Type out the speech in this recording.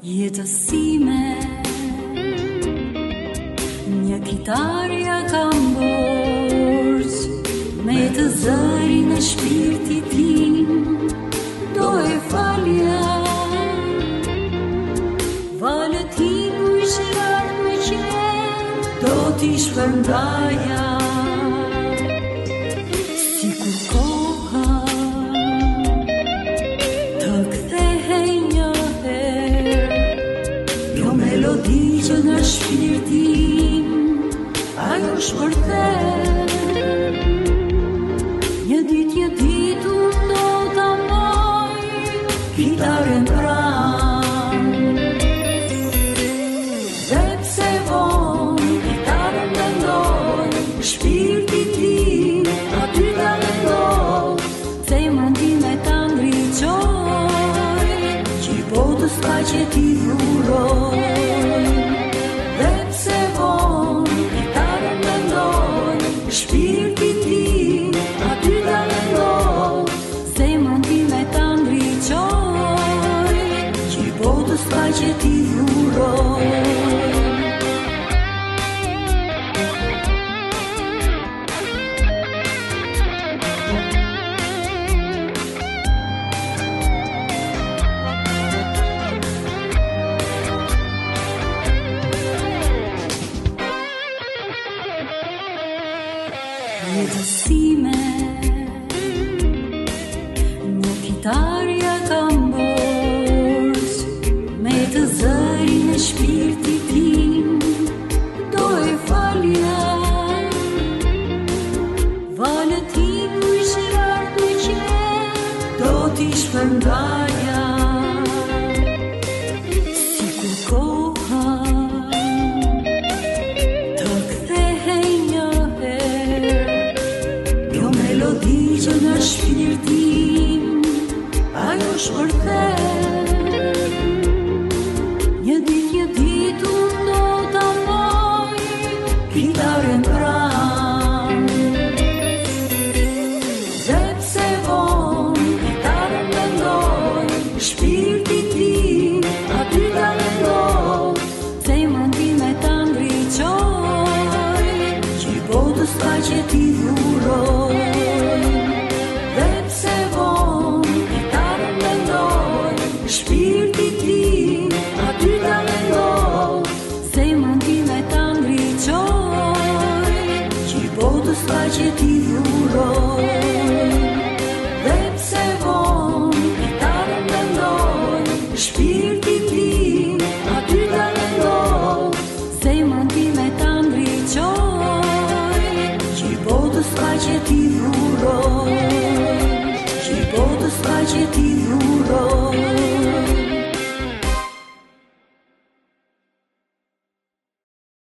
Jetësime, një kitarja kam borç, me të zërin e shpirtit tim, do e falja. Valët tim u shirar me qenë, do t'i shpërndaja. Sikur koha të kthehej një herë, kjo melodi që në shpirtin ajo shpërthet. Një dit unë do ta maj kitaren pranë, dhe pse vonë kitaren mendoj, shpirti tim aty ta mendoj, zemrën time ta ndriqoj, që i botës paqe t'i dhuroj. Dhe pse vonë kitaren mendoj, shpirti tim aty ta mendoj, zemrën time ta ndriqoj, që i botës paqe t'i dhuroj. Jetësime, një kitarja kam borç, me të zërin e shpirtit tim, do e falja. Valët tim u shirar me qenë, do t'i shpërndaja. Sikur koha të kthehej një herë, melodi që në shpirtin ajo shpërthet. Një dit unë do ta maj kitaren pranë, dhe pse vonë kitaren mendoj, shpirti tim aty ta mendoj, zemrën time ta ndriqoj, që i botës paqe t'i dhuroj. Shpirti tim aty ta mendoj, zemrën time ta ndriqoj, që i botës paqe t'i dhuroj. Dhe pse vonë kitaren mendoj, shpirti tim aty ta mendoj, zemrën time ta ndriqoj, që i botës paqe t'i dhuroj.